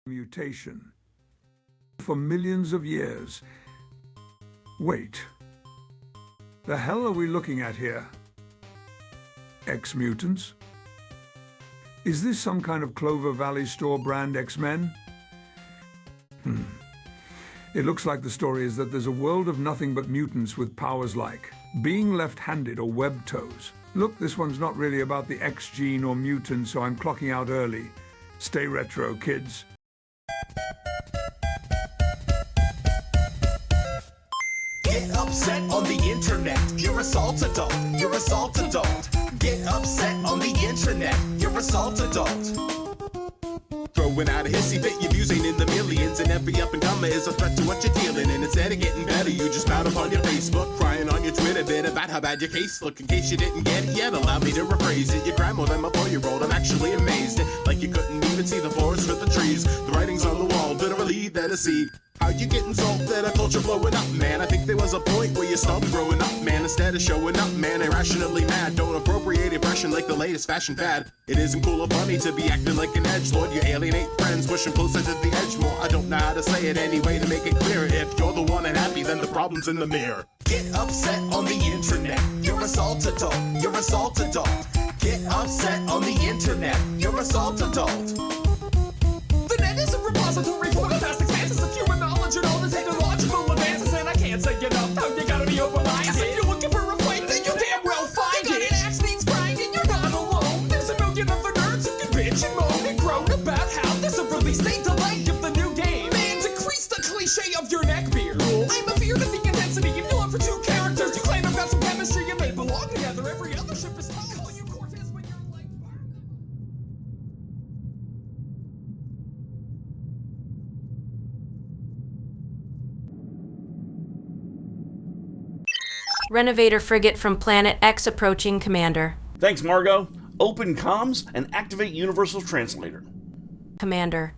mutation for millions of years. Wait, the hell are we looking at here? ExMutants? Is this some kind of Clover Valley store brand X-Men? It looks like the story is that there's a world of nothing but mutants with powers like being left-handed or webbed toes. Look, this one's not really about the X gene or mutants, so I'm clocking out early. Stay retro, kids. Get upset on the internet, you're a salt adult, you're a salt adult. Get upset on the internet, you're a salt adult. Throwing out a hissy fit, your views ain't in the millions, and every up and comer is a threat to what you're dealing. And instead of getting better, you just spout up on your Facebook, crying on your Twitter bit about how bad your case look. In case you didn't get it yet, allow me to rephrase it. You cry more than my 4-year-old, I'm actually amazed. Like you couldn't even see the forest for the trees. The writing's on the wall, literally that a seed. How you getting salted at a culture blowing up, man? I think there was a point where you stopped growing up, man. Instead of showing up, man, irrationally mad. Don't appropriate impression like the latest fashion fad. It isn't cool or funny to be acting like an edgelord. You alienate friends, pushing closer to the edge more. I don't know how to say it anyway to make it clear. If you're the one unhappy, then the problem's in the mirror. Get upset on the internet, you're a salt adult, you're a salt adult. Get upset on the internet, you're a salt adult. The net is a repository for the vast expanses of human knowledge and all the technological advances, and I can't say enough how you gotta be open-minded. If you're looking for a fight, then you damn well find it. An axe needs grinding, you're not alone. There's a million other nerds who can bitch and moan and groan about how there's a release date delay of the new game. Man, decrease the cliche of your neckbeard. I'm afeared of the intensity of your love for two characters. You claim I've got some chemistry and they belong together. Every other ship is not calling you Cortez when you're like... Renovator frigate from Planet X approaching, Commander. Thanks, Margot. Open comms and activate Universal Translator. Commander,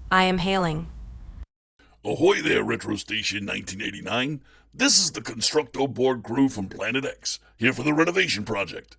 I am hailing. Ahoy there, Retro Station 1989. This is the Constructo board crew from Planet X, here for the renovation project.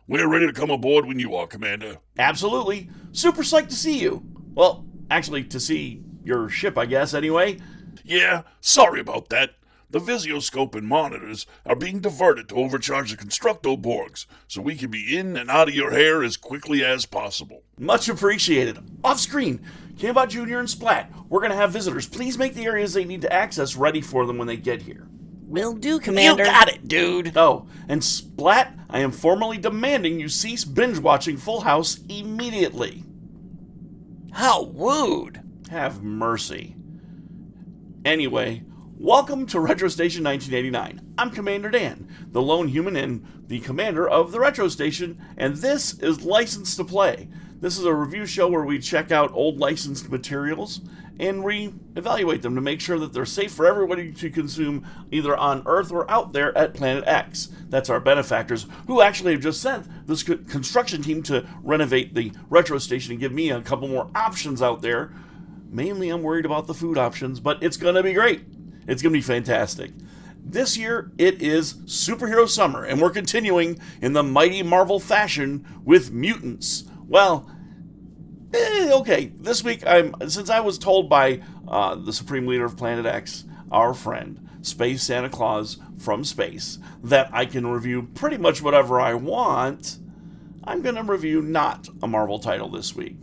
We're ready to come aboard when you are, Commander. Absolutely. Super psyched to see you. Well, actually, to see your ship, I guess, anyway. Yeah, sorry about that. The visioscope and monitors are being diverted to overcharge the Constructo Borgs, so we can be in and out of your hair as quickly as possible. Much appreciated. Off screen, Cambot Jr. and Splat, we're going to have visitors. Please make the areas they need to access ready for them when they get here. Will do, Commander. You got it, dude. Oh, and Splat, I am formally demanding you cease binge-watching Full House immediately. How rude. Have mercy. Anyway, welcome to Retro Station 1989. I'm Commander Dan, the lone human and the commander of the Retro Station, and this is License to Play. This is a review show where we check out old licensed materials and re-evaluate them to make sure that they're safe for everybody to consume either on Earth or out there at Planet X. That's our benefactors, who actually have just sent this construction team to renovate the Retro Station and give me a couple more options out there. Mainly I'm worried about the food options, but it's going to be great. It's going to be fantastic. This year, it is Superhero Summer, and we're continuing in the mighty Marvel fashion with mutants. Well, okay, this week, since I was told by the Supreme Leader of Planet X, our friend, Space Santa Claus from space, that I can review pretty much whatever I want, I'm going to review not a Marvel title this week.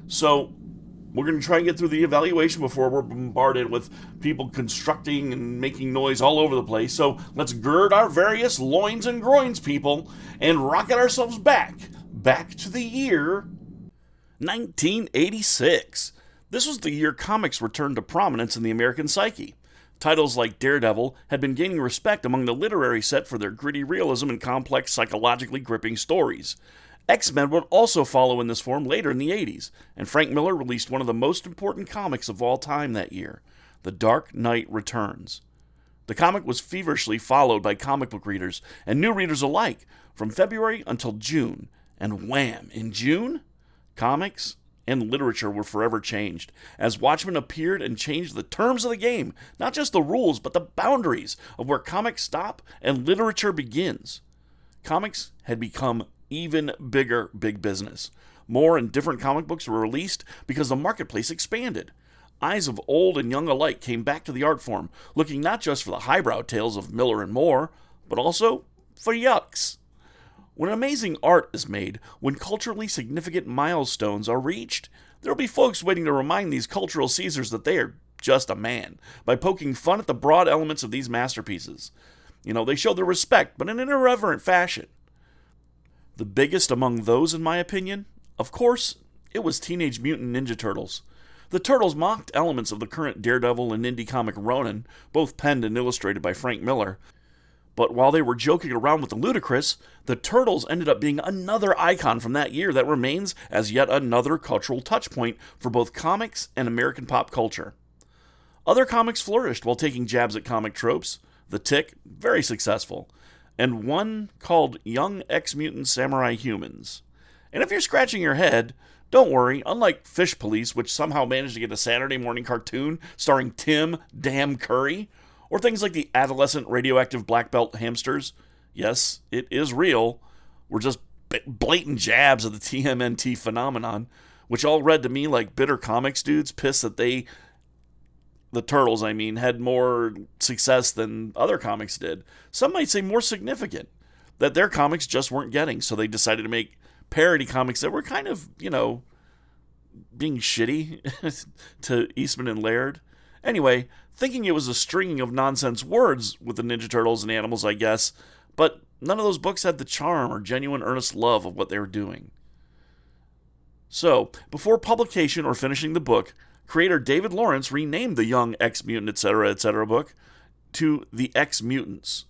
So, we're going to try and get through the evaluation before we're bombarded with people constructing and making noise all over the place. So let's gird our various loins and groins, people, and rocket ourselves back to the year 1986. This was the year comics returned to prominence in the American psyche. Titles like Daredevil had been gaining respect among the literary set for their gritty realism and complex, psychologically gripping stories. X-Men would also follow in this form later in the 80s, and Frank Miller released one of the most important comics of all time that year, The Dark Knight Returns. The comic was feverishly followed by comic book readers and new readers alike from February until June, and wham, in June, comics and literature were forever changed, as Watchmen appeared and changed the terms of the game, not just the rules, but the boundaries of where comics stop and literature begins. Comics had become even bigger big business. More and different comic books were released because the marketplace expanded. Eyes of old and young alike came back to the art form, looking not just for the highbrow tales of Miller and Moore, but also for yucks. When amazing art is made, when culturally significant milestones are reached, there will be folks waiting to remind these cultural Caesars that they are just a man, by poking fun at the broad elements of these masterpieces. They show their respect, but in an irreverent fashion. The biggest among those, in my opinion, of course, it was Teenage Mutant Ninja Turtles. The Turtles mocked elements of the current Daredevil and indie comic Ronin, both penned and illustrated by Frank Miller. But while they were joking around with the ludicrous, the Turtles ended up being another icon from that year that remains as yet another cultural touchpoint for both comics and American pop culture. Other comics flourished while taking jabs at comic tropes. The Tick, very successful, and one called Young Ex-Mutant Samurai Humans. And if you're scratching your head, don't worry, unlike Fish Police, which somehow managed to get a Saturday morning cartoon starring Tim Damn Curry, or things like the adolescent radioactive black belt hamsters, yes, it is real, were just blatant jabs at the TMNT phenomenon, which all read to me like bitter comics dudes pissed that the Turtles, had more success than other comics did. Some might say more significant, that their comics just weren't getting, so they decided to make parody comics that were kind of, being shitty to Eastman and Laird. Anyway, thinking it was a stringing of nonsense words with the Ninja Turtles and animals, I guess, but none of those books had the charm or genuine earnest love of what they were doing. So, before publication or finishing the book, creator David Lawrence renamed the Young Ex-Mutant etc. book to The ExMutants.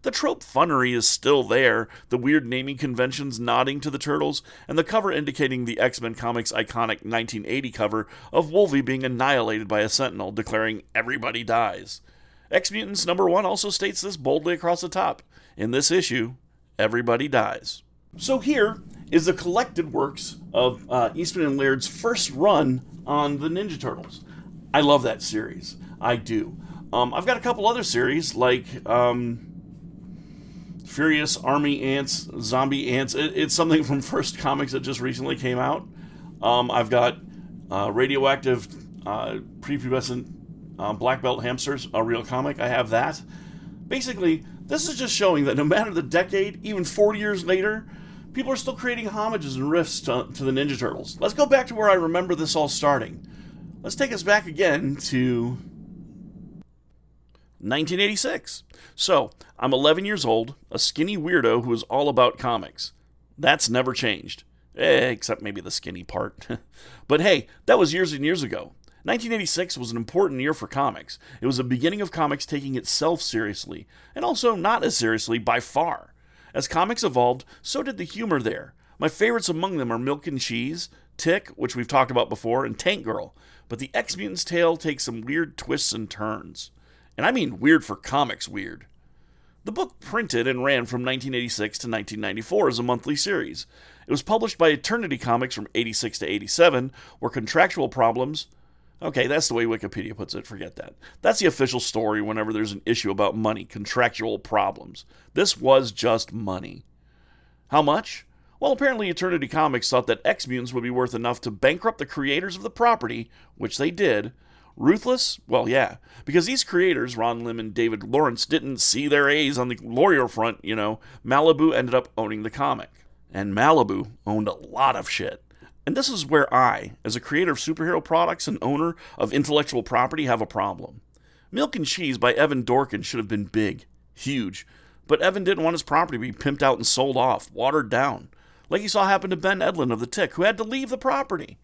The trope funnery is still there, the weird naming conventions nodding to the Turtles, and the cover indicating the X-Men comics' iconic 1980 cover of Wolvie being annihilated by a Sentinel, declaring, "Everybody dies." X-Mutants #1 also states this boldly across the top. In this issue, everybody dies. So here is the collected works of Eastman and Laird's first run on the Ninja Turtles. I love that series. I do. I've got a couple other series, like Furious Army Ants, Zombie Ants. It's something from First Comics that just recently came out. I've got Radioactive Prepubescent Black Belt Hamsters, a real comic. I have that. Basically, this is just showing that no matter the decade, even 40 years later, people are still creating homages and riffs to the Ninja Turtles. Let's go back to where I remember this all starting. Let's take us back again to 1986. So, I'm 11 years old, a skinny weirdo who is all about comics. That's never changed. Except maybe the skinny part. But hey, that was years and years ago. 1986 was an important year for comics. It was the beginning of comics taking itself seriously, and also not as seriously by far. As comics evolved, so did the humor there. My favorites among them are Milk and Cheese, Tick, which we've talked about before, and Tank Girl. But the X-Mutants tale takes some weird twists and turns. And I mean weird for comics weird. The book printed and ran from 1986 to 1994 as a monthly series. It was published by Eternity Comics from 86 to 87, where contractual problems... Okay, that's the way Wikipedia puts it, forget that. That's the official story whenever there's an issue about money, contractual problems. This was just money. How much? Well, apparently Eternity Comics thought that X-Mutants would be worth enough to bankrupt the creators of the property, which they did. Ruthless? Well, yeah, because these creators, Ron Lim and David Lawrence, didn't see their A's on the lawyer front, Malibu ended up owning the comic. And Malibu owned a lot of shit. And this is where I, as a creator of superhero products and owner of intellectual property, have a problem. Milk and Cheese by Evan Dorkin should have been big, huge, but Evan didn't want his property to be pimped out and sold off, watered down, like you saw happen to Ben Edlund of The Tick, who had to leave the property,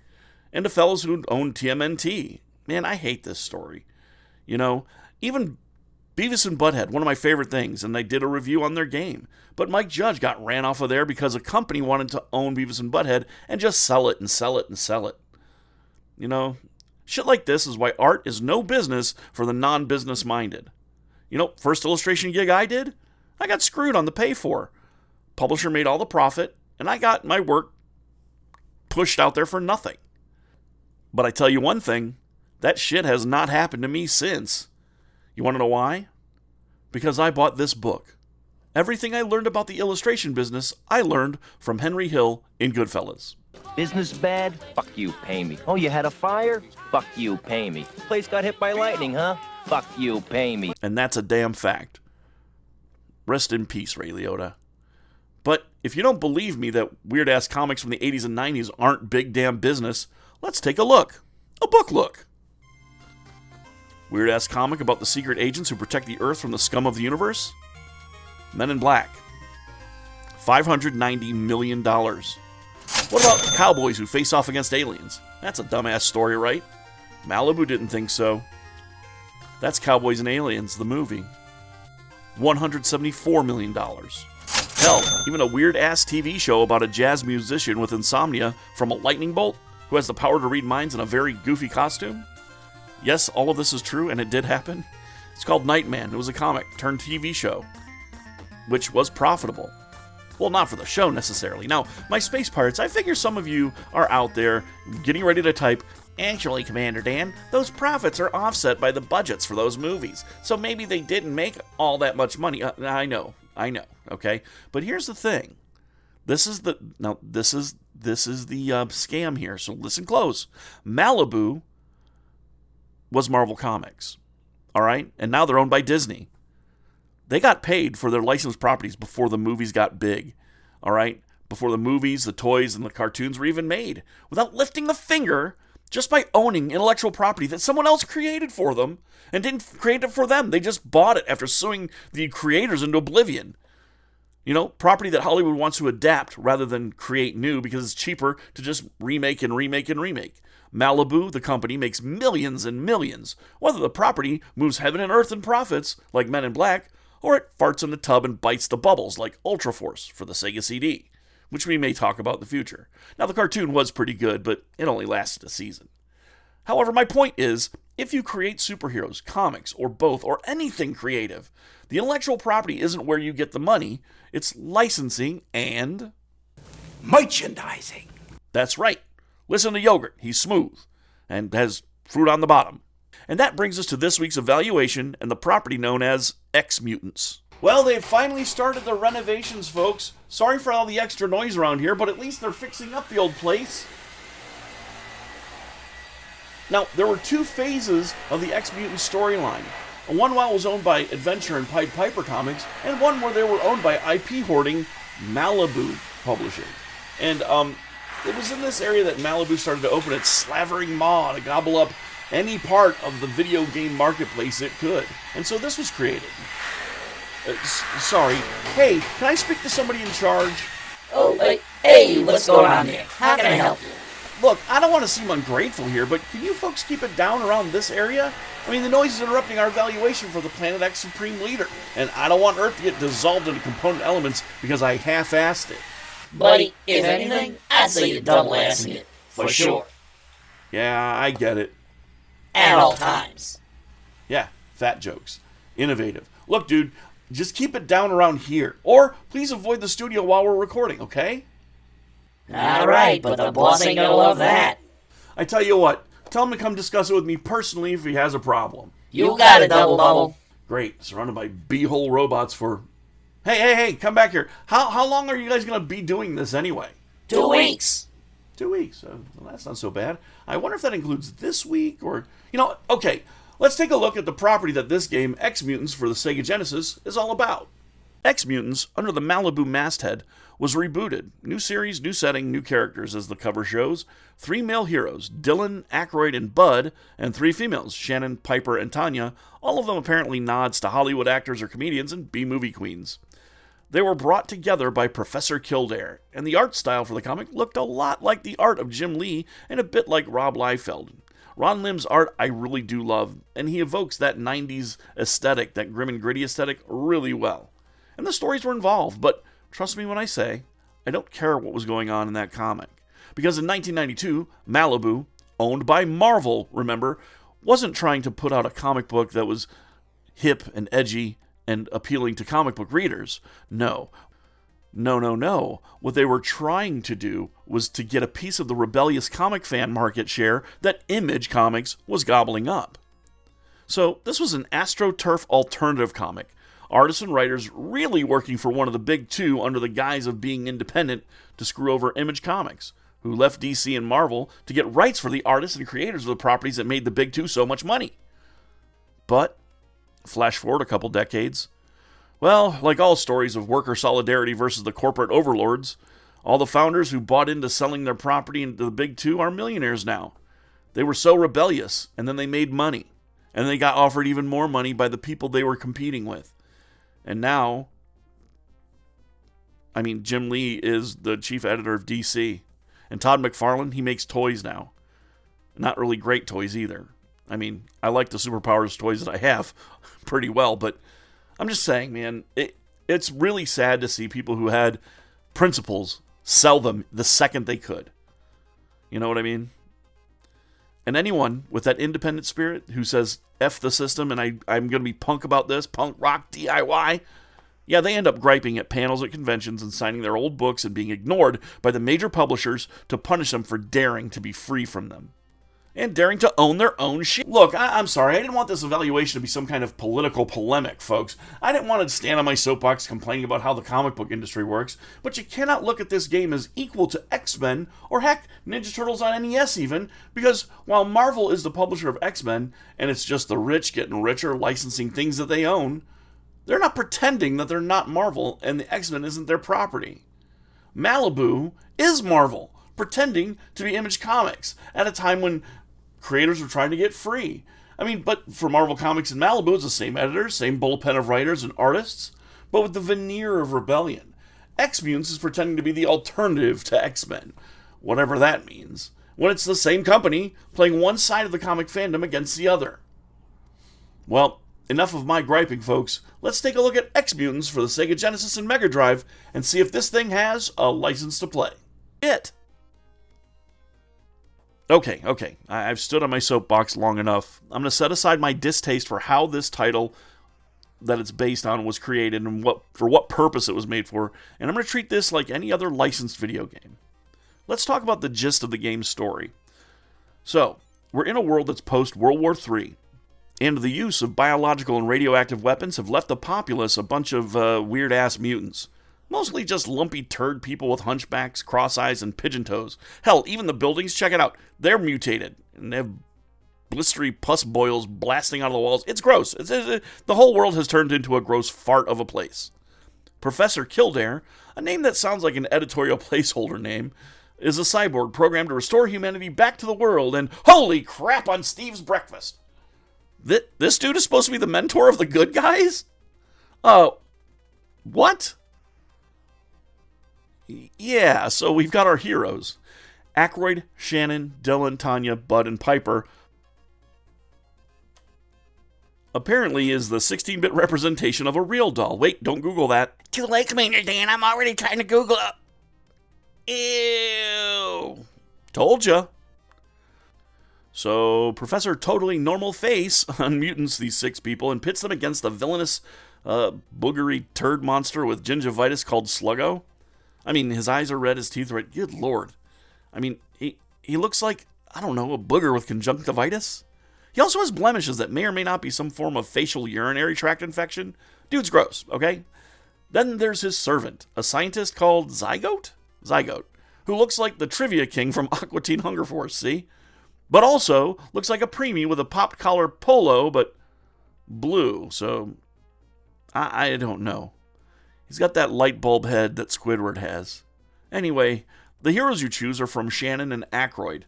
and to fellows who owned TMNT. Man, I hate this story. Even Beavis and Butthead, one of my favorite things, and they did a review on their game. But Mike Judge got ran off of there because a company wanted to own Beavis and Butthead and just sell it and sell it and sell it. Shit like this is why art is no business for the non-business minded. First illustration gig I did? I got screwed on the pay for. Publisher made all the profit, and I got my work pushed out there for nothing. But I tell you one thing, that shit has not happened to me since. You want to know why? Because I bought this book. Everything I learned about the illustration business, I learned from Henry Hill in Goodfellas. Business bad? Fuck you, pay me. Oh, you had a fire? Fuck you, pay me. Place got hit by lightning, huh? Fuck you, pay me. And that's a damn fact. Rest in peace, Ray Liotta. But if you don't believe me that weird-ass comics from the 80s and 90s aren't big damn business, let's take a look. A book look. Weird-ass comic about the secret agents who protect the Earth from the scum of the universe? Men in Black. $590 million. What about cowboys who face off against aliens? That's a dumbass story, right? Malibu didn't think so. That's Cowboys and Aliens, the movie. $174 million. Hell, even a weird-ass TV show about a jazz musician with insomnia from a lightning bolt who has the power to read minds in a very goofy costume? Yes, all of this is true, and it did happen. It's called Nightman. It was a comic turned TV show, which was profitable. Well, not for the show, necessarily. Now, my Space Pirates, I figure some of you are out there getting ready to type, "Actually, Commander Dan, those profits are offset by the budgets for those movies, so maybe they didn't make all that much money." I know, okay? But here's the thing. This is the scam here, so listen close. Malibu was Marvel Comics, all right? And now they're owned by Disney. They got paid for their licensed properties before the movies got big, all right? Before the movies, the toys, and the cartoons were even made, without lifting a finger, just by owning intellectual property that someone else created for them and didn't create it for them. They just bought it after suing the creators into oblivion. You know, property that Hollywood wants to adapt rather than create new because it's cheaper to just remake and remake and remake. Malibu, the company, makes millions and millions, whether the property moves heaven and earth in profits, like Men in Black, or it farts in the tub and bites the bubbles, like Ultra Force for the Sega CD, which we may talk about in the future. Now, the cartoon was pretty good, but it only lasted a season. However, my point is, if you create superheroes, comics, or both, or anything creative, the intellectual property isn't where you get the money, it's licensing and Merchandising. That's right. Listen to Yogurt. He's smooth and has fruit on the bottom. And that brings us to this week's evaluation and the property known as ExMutants. Well, they've finally started the renovations, folks. Sorry for all the extra noise around here, but at least they're fixing up the old place. Now, there were two phases of the ExMutants storyline. One was owned by Adventure and Pied Piper Comics, and one where they were owned by IP hoarding Malibu Publishing. And it was in this area that Malibu started to open its slavering maw to gobble up any part of the video game marketplace it could. And so this was created. Sorry. Hey, can I speak to somebody in charge? Oh, hey, what's going on there? How can I help you? Look, I don't want to seem ungrateful here, but can you folks keep it down around this area? I mean, the noise is interrupting our evaluation for the Planet X Supreme Leader, and I don't want Earth to get dissolved into component elements because I half-assed it. Buddy, if anything, I'd say you're double-assing it, for sure. Yeah, I get it. At all times. Yeah, fat jokes. Innovative. Look, dude, just keep it down around here. Or please avoid the studio while we're recording, okay? All right, but the boss ain't gonna love that. I tell you what, tell him to come discuss it with me personally if he has a problem. You got it, Double Bubble. Great, surrounded by b-hole robots for... Hey, come back here. How long are you guys going to be doing this anyway? 2 weeks. 2 weeks? Well, that's not so bad. I wonder if that includes this week or... Okay, let's take a look at the property that this game, ExMutants for the Sega Genesis, is all about. ExMutants, under the Malibu masthead, was rebooted. New series, new setting, new characters, as the cover shows. 3 male heroes, Dylan, Aykroyd, and Bud, and 3 females, Shannon, Piper, and Tanya, all of them apparently nods to Hollywood actors or comedians and B-movie queens. They were brought together by Professor Kildare, and the art style for the comic looked a lot like the art of Jim Lee and a bit like Rob Liefeld. Ron Lim's art I really do love, and he evokes that 90s aesthetic, that grim and gritty aesthetic, really well. And the stories were involved, but trust me when I say, I don't care what was going on in that comic. Because in 1992, Malibu, owned by Marvel, remember, wasn't trying to put out a comic book that was hip and edgy and appealing to comic book readers. No. What they were trying to do was to get a piece of the rebellious comic fan market share that Image Comics was gobbling up. So this was an AstroTurf alternative comic. Artists and writers really working for one of the big two under the guise of being independent to screw over Image Comics, who left DC and Marvel to get rights for the artists and creators of the properties that made the big two so much money. But, flash forward a couple decades, well, like all stories of worker solidarity versus the corporate overlords, all the founders who bought into selling their property into the big two are millionaires now. They were so rebellious, and then they made money. And they got offered even more money by the people they were competing with. And now, Jim Lee is the chief editor of DC. And Todd McFarlane, he makes toys now. Not really great toys either. I like the Superpowers toys that I have pretty well, but I'm just saying, man, it's really sad to see people who had principles sell them the second they could. You know what I mean? And anyone with that independent spirit who says, F the system and I'm going to be punk about this, punk rock DIY, yeah, they end up griping at panels at conventions and signing their old books and being ignored by the major publishers to punish them for daring to be free from them. And daring to own their own shit. Look, I'm sorry, I didn't want this evaluation to be some kind of political polemic, folks. I didn't want to stand on my soapbox complaining about how the comic book industry works, but you cannot look at this game as equal to X-Men, or heck, Ninja Turtles on NES even, because while Marvel is the publisher of X-Men, and it's just the rich getting richer licensing things that they own, they're not pretending that they're not Marvel and the X-Men isn't their property. Malibu is Marvel, pretending to be Image Comics at a time when creators were trying to get free. But for Marvel Comics and Malibu, it's the same editors, same bullpen of writers and artists, but with the veneer of rebellion. ExMutants is pretending to be the alternative to X-Men, whatever that means, when it's the same company playing one side of the comic fandom against the other. Well, enough of my griping, folks. Let's take a look at ExMutants for the Sega Genesis and Mega Drive and see if this thing has a license to play. Okay, I've stood on my soapbox long enough. I'm going to set aside my distaste for how this title that it's based on was created and for what purpose it was made for, and I'm going to treat this like any other licensed video game. Let's talk about the gist of the game's story. So, we're in a world that's post-World War III, and the use of biological and radioactive weapons have left the populace a bunch of weird-ass mutants. Mostly just lumpy turd people with hunchbacks, cross eyes, and pigeon toes. Hell, even the buildings, check it out. They're mutated. And they have blistery pus boils blasting out of the walls. It's gross. The whole world has turned into a gross fart of a place. Professor Kildare, a name that sounds like an editorial placeholder name, is a cyborg programmed to restore humanity back to the world, and holy crap on Steve's breakfast! This dude is supposed to be the mentor of the good guys? What? Yeah, so we've got our heroes. Aykroyd, Shannon, Dylan, Tanya, Bud, and Piper. Apparently is the 16-bit representation of a real doll. Wait, don't Google that. Too late, Commander Dan. I'm already trying to Google it. Ew. Told ya. So, Professor Totally Normal Face unmutants these 6 people and pits them against the villainous, boogery turd monster with gingivitis called Sluggo. His eyes are red, his teeth are red. Good lord. He looks like, a booger with conjunctivitis. He also has blemishes that may or may not be some form of facial urinary tract infection. Dude's gross, okay? Then there's his servant, a scientist called Zygote, who looks like the trivia king from Aqua Teen Hunger Force, see? But also looks like a preemie with a popped collar polo, but blue, so I don't know. He's got that light bulb head that Squidward has. Anyway, the heroes you choose are from Shannon and Aykroyd.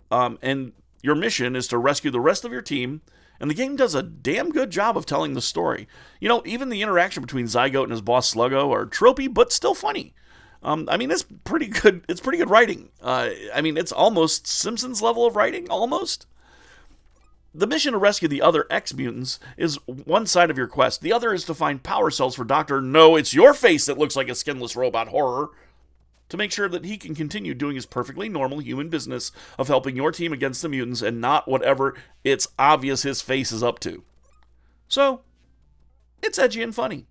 And your mission is to rescue the rest of your team, and the game does a damn good job of telling the story. Even the interaction between Zygote and his boss Sluggo are tropey, but still funny. It's pretty good. It's pretty good writing. It's almost Simpsons level of writing, almost. The mission to rescue the other X-Mutants is one side of your quest. The other is to find power cells for Dr. No, it's your face that looks like a skinless robot horror, to make sure that he can continue doing his perfectly normal human business of helping your team against the mutants and not whatever it's obvious his face is up to. So, it's edgy and funny.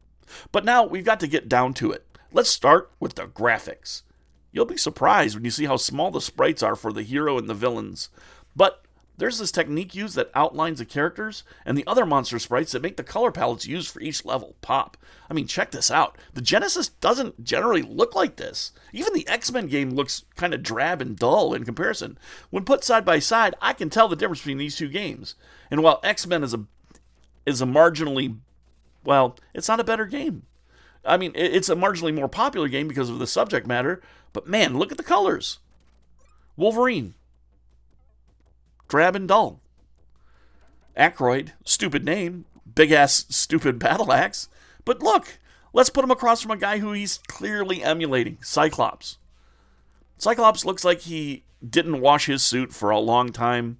But now we've got to get down to it. Let's start with the graphics. You'll be surprised when you see how small the sprites are for the hero and the villains. But There's this technique used that outlines the characters and the other monster sprites that make the color palettes used for each level pop. I mean, check this out. The Genesis doesn't generally look like this. Even the X-Men game looks kind of drab and dull in comparison. When put side by side, I can tell the difference between these two games. And while X-Men is a marginally, well, it's not a better game. I mean, it's a marginally more popular game because of the subject matter, but man, look at the colors. Wolverine. Drab and dull. Aykroyd, stupid name, big-ass stupid battle axe. But look, let's put him across from a guy who he's clearly emulating, Cyclops. Cyclops looks like he didn't wash his suit for a long time.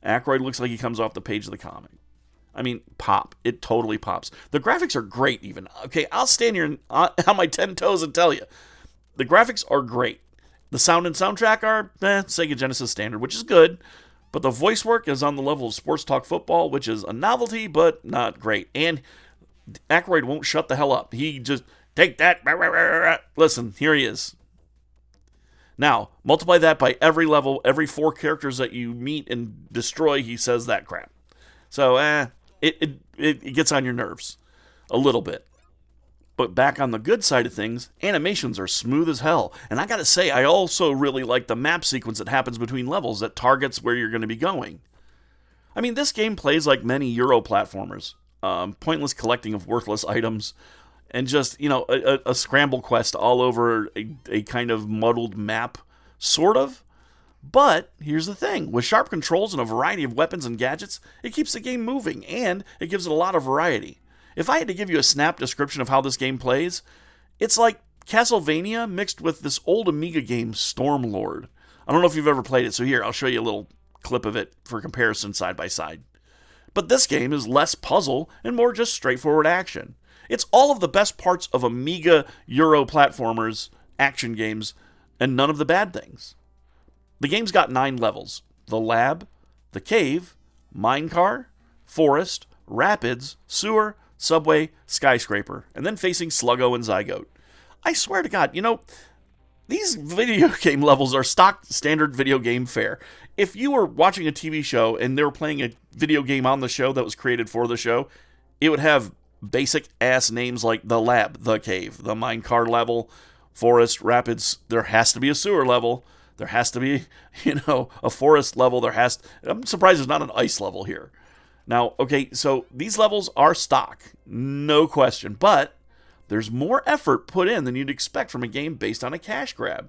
Aykroyd looks like he comes off the page of the comic. I mean, pop. It totally pops. The graphics are great even. Okay, I'll stand here on my 10 toes and tell you. The graphics are great. The sound and soundtrack are Sega Genesis standard, which is good. But the voice work is on the level of Sports Talk Football, which is a novelty, but not great. And Aykroyd won't shut the hell up. He just, take that. Listen, here he is. Now, multiply that by every level, every 4 characters that you meet and destroy, he says that crap. So, it gets on your nerves a little bit. But back on the good side of things, animations are smooth as hell. And I gotta say, I also really like the map sequence that happens between levels that targets where you're going to be going. I mean, this game plays like many Euro platformers. Pointless collecting of worthless items. And just, a scramble quest all over a kind of muddled map. Sort of. But, here's the thing. With sharp controls and a variety of weapons and gadgets, it keeps the game moving. And it gives it a lot of variety. If I had to give you a snap description of how this game plays, it's like Castlevania mixed with this old Amiga game, Stormlord. I don't know if you've ever played it, so here, I'll show you a little clip of it for comparison side by side. But this game is less puzzle and more just straightforward action. It's all of the best parts of Amiga Euro platformers, action games, and none of the bad things. The game's got 9 levels. The lab, the cave, minecar, forest, rapids, sewer, subway, skyscraper, and then facing Sluggo and Zygote. I swear to God, these video game levels are stock standard video game fare. If you were watching a TV show and they were playing a video game on the show that was created for the show, it would have basic ass names like the lab, the cave, the minecart level, forest, rapids. There has to be a sewer level. There has to be, a forest level. I'm surprised there's not an ice level here. Now, okay, so these levels are stock, no question, but there's more effort put in than you'd expect from a game based on a cash grab.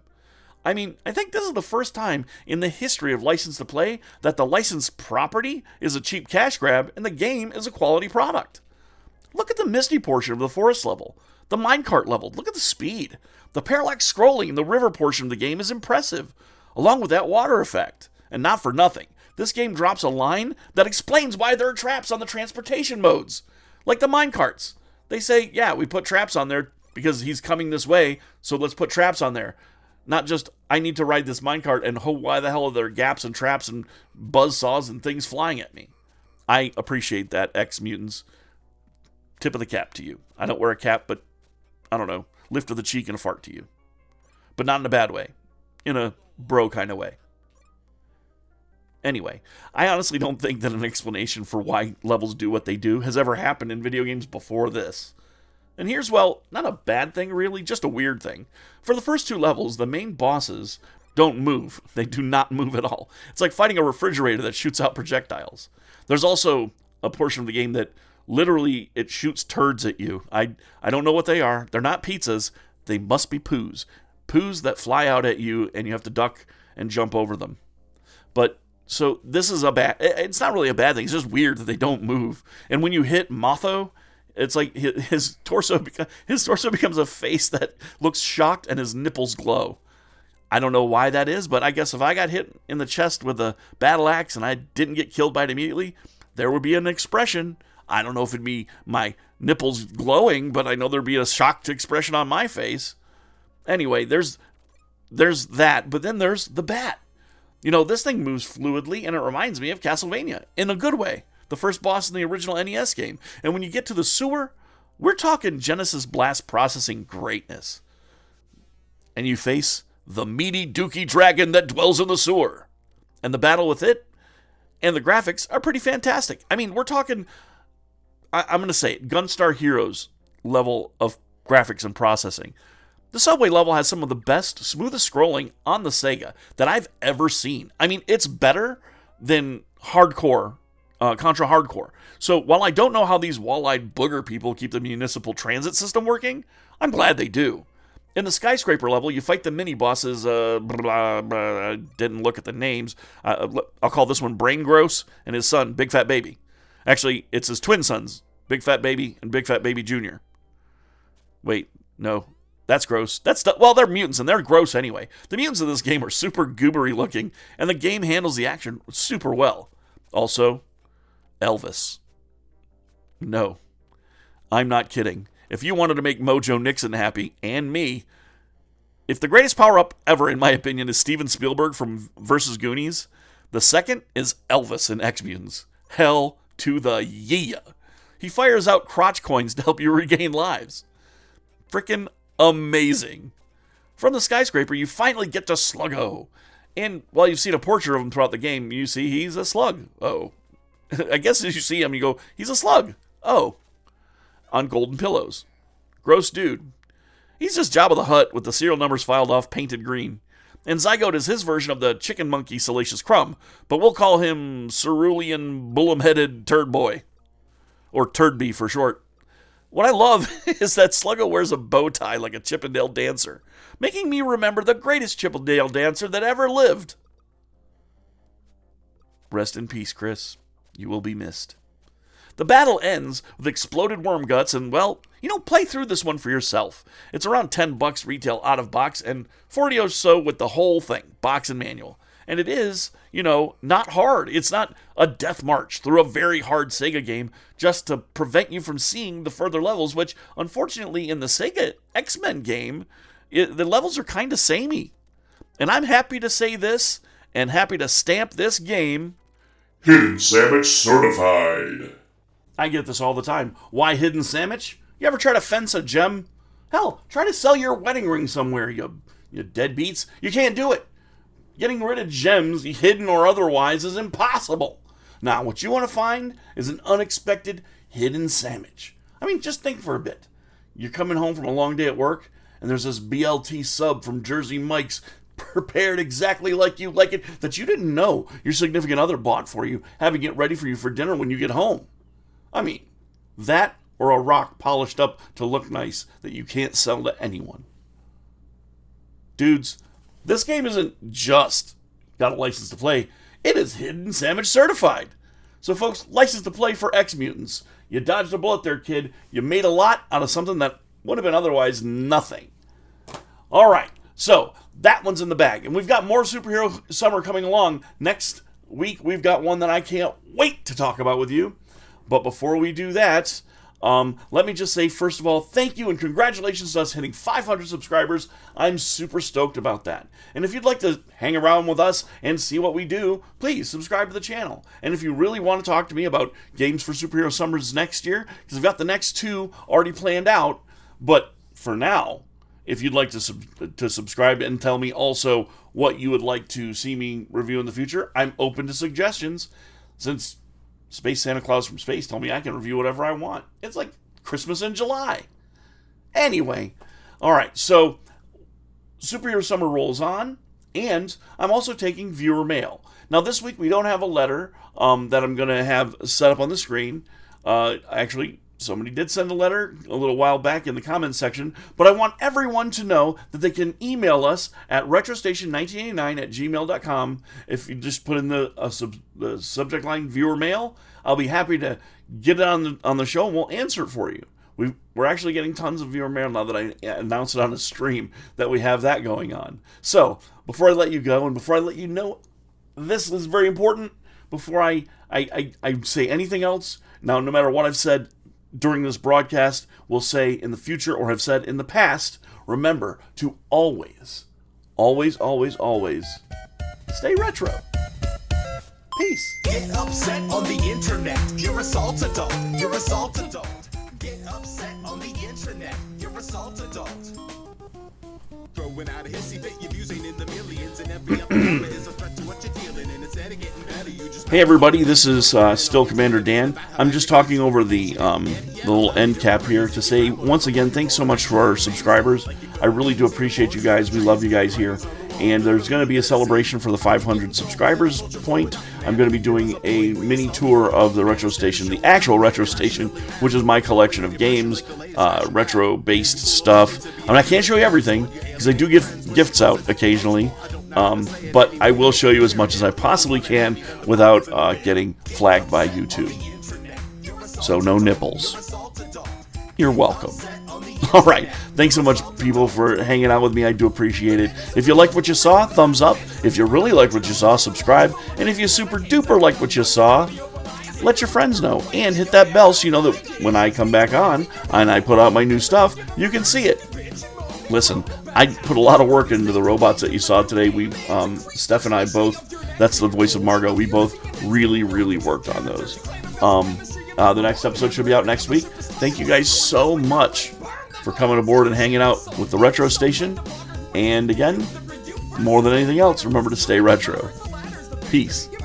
I mean, I think this is the first time in the history of License to Play that the licensed property is a cheap cash grab and the game is a quality product. Look at the Misty portion of the forest level, the minecart level, look at the speed. The parallax scrolling in the river portion of the game is impressive, along with that water effect, and not for nothing. This game drops a line that explains why there are traps on the transportation modes. Like the minecarts. They say, yeah, we put traps on there because he's coming this way, so let's put traps on there. Not just, I need to ride this minecart and why the hell are there gaps and traps and buzzsaws and things flying at me? I appreciate that, ExMutants. Tip of the cap to you. I don't wear a cap, but, I don't know, lift of the cheek and a fart to you. But not in a bad way. In a bro kind of way. Anyway, I honestly don't think that an explanation for why levels do what they do has ever happened in video games before this. And here's, well, not a bad thing really, just a weird thing. For the first 2 levels, the main bosses don't move. They do not move at all. It's like fighting a refrigerator that shoots out projectiles. There's also a portion of the game that literally it shoots turds at you. I don't know what they are. They're not pizzas. They must be poos. Poos that fly out at you and you have to duck and jump over them. But so this is it's not really a bad thing. It's just weird that they don't move. And when you hit Motho, it's like his torso becomes a face that looks shocked and his nipples glow. I don't know why that is, but I guess if I got hit in the chest with a battle axe and I didn't get killed by it immediately, there would be an expression. I don't know if it'd be my nipples glowing, but I know there'd be a shocked expression on my face. Anyway, there's that, but then there's the bat. This thing moves fluidly, and it reminds me of Castlevania, in a good way. The first boss in the original NES game. And when you get to the sewer, we're talking Genesis Blast processing greatness. And you face the meaty dookie dragon that dwells in the sewer. And the battle with it And the graphics are pretty fantastic. I mean, we're talking, I'm going to say it, Gunstar Heroes level of graphics and processing. The subway level has some of the best, smoothest scrolling on the Sega that I've ever seen. I mean, it's better than Hardcore, Contra Hardcore. So while I don't know how these wall-eyed booger people keep the municipal transit system working, I'm glad they do. In the skyscraper level, you fight the mini-bosses, I didn't look at the names. I'll call this one Brain Gross and his son, Big Fat Baby. Actually, it's his twin sons, Big Fat Baby and Big Fat Baby Jr. Wait, no. That's gross. Well, they're mutants, and they're gross anyway. The mutants in this game are super goobery looking, and the game handles the action super well. Also, Elvis. No, I'm not kidding. If you wanted to make Mojo Nixon happy, and me, if the greatest power-up ever, in my opinion, is Steven Spielberg from vs. Goonies, the second is Elvis in ExMutants. Hell to the yeah. He fires out crotch coins to help you regain lives. Frickin' amazing. From the skyscraper, you finally get to Sluggo. And while you've seen a portrait of him throughout the game, you see he's a slug. Oh. I guess as you see him, you go, he's a slug. Oh. On golden pillows. Gross dude. He's just Jabba the Hutt with the serial numbers filed off painted green. And Zygote is his version of the chicken monkey Salacious Crumb, but we'll call him Cerulean Bullum-headed Turd Boy. Or Turdby for short. What I love is that Sluggo wears a bow tie like a Chippendale dancer, making me remember the greatest Chippendale dancer that ever lived. Rest in peace, Chris. You will be missed. The battle ends with exploded worm guts, and, well, play through this one for yourself. It's around $10 retail out of box, and $40 or so with the whole thing, box and manual. And it is, not hard. It's not a death march through a very hard Sega game just to prevent you from seeing the further levels, which, unfortunately, in the Sega X-Men game, the levels are kind of samey. And I'm happy to say this, and happy to stamp this game Hidden Sandwich Certified. I get this all the time. Why hidden sandwich? You ever try to fence a gem? Hell, try to sell your wedding ring somewhere, you deadbeats. You can't do it. Getting rid of gems, hidden or otherwise, is impossible. Now, what you want to find is an unexpected hidden sandwich. I mean, just think for a bit. You're coming home from a long day at work, and there's this BLT sub from Jersey Mike's prepared exactly like you like it that you didn't know your significant other bought for you, having it ready for you for dinner when you get home. I mean, that or a rock polished up to look nice that you can't sell to anyone. Dudes, this game isn't just got a license to play, it is Hidden Sandwich certified. So folks, license to play for ExMutants. You dodged a bullet there, kid. You made a lot out of something that would have been otherwise nothing. Alright, so that one's in the bag. And we've got more Superhero Summer coming along. Next week, we've got one that I can't wait to talk about with you. But before we do that, let me just say, first of all, thank you and congratulations to us hitting 500 subscribers. I'm super stoked about that. And if you'd like to hang around with us and see what we do, please subscribe to the channel. And if you really want to talk to me about games for Superhero Summers next year, because I've got the next 2 already planned out, but for now, if you'd like to subscribe and tell me also what you would like to see me review in the future, I'm open to suggestions, since Space Santa Claus from Space told me I can review whatever I want. It's like Christmas in July. Anyway, alright, so Superhero Summer rolls on, and I'm also taking viewer mail. Now this week we don't have a letter that I'm going to have set up on the screen. Actually, somebody did send a letter a little while back in the comments section, but I want everyone to know that they can email us at retrostation1989@gmail.com. If you just put in the subject line viewer mail, I'll be happy to get it on the show and we'll answer it for you. We're actually getting tons of viewer mail now that I announced it on the stream that we have that going on. So, before I let you go and before I let you know this is very important, before I say anything else, now no matter what I've said during this broadcast, will say in the future or have said in the past, remember to always, always, always, always stay retro. Peace. Get upset on the internet. You're a salt adult. You're a salt adult. Get upset on the internet. You're a salt adult. Throwing out a hissy fit, your views ain't in the millions, and every other number is a threat to what you're dealing in. It's Hey everybody, this is still Commander Dan. I'm just talking over the little end cap here to say once again, thanks so much for our subscribers. I really do appreciate you guys. We love you guys here. And there's going to be a celebration for the 500 subscribers point. I'm going to be doing a mini tour of the Retro Station, the actual Retro Station, which is my collection of games, retro-based stuff. I mean, I can't show you everything because I do give gifts out occasionally. But I will show you as much as I possibly can without getting flagged by YouTube. So no nipples. You're welcome. Alright, thanks so much people for hanging out with me. I do appreciate it. If you liked what you saw, thumbs up. If you really liked what you saw, subscribe. And if you super duper like what you saw, let your friends know. And hit that bell so you know that when I come back on and I put out my new stuff, you can see it. Listen, I put a lot of work into the robots that you saw today. We, Steph and I both, that's the voice of Margot, we both really, really worked on those. The next episode should be out next week. Thank you guys so much for coming aboard and hanging out with the Retro Station. And again, more than anything else, remember to stay retro. Peace.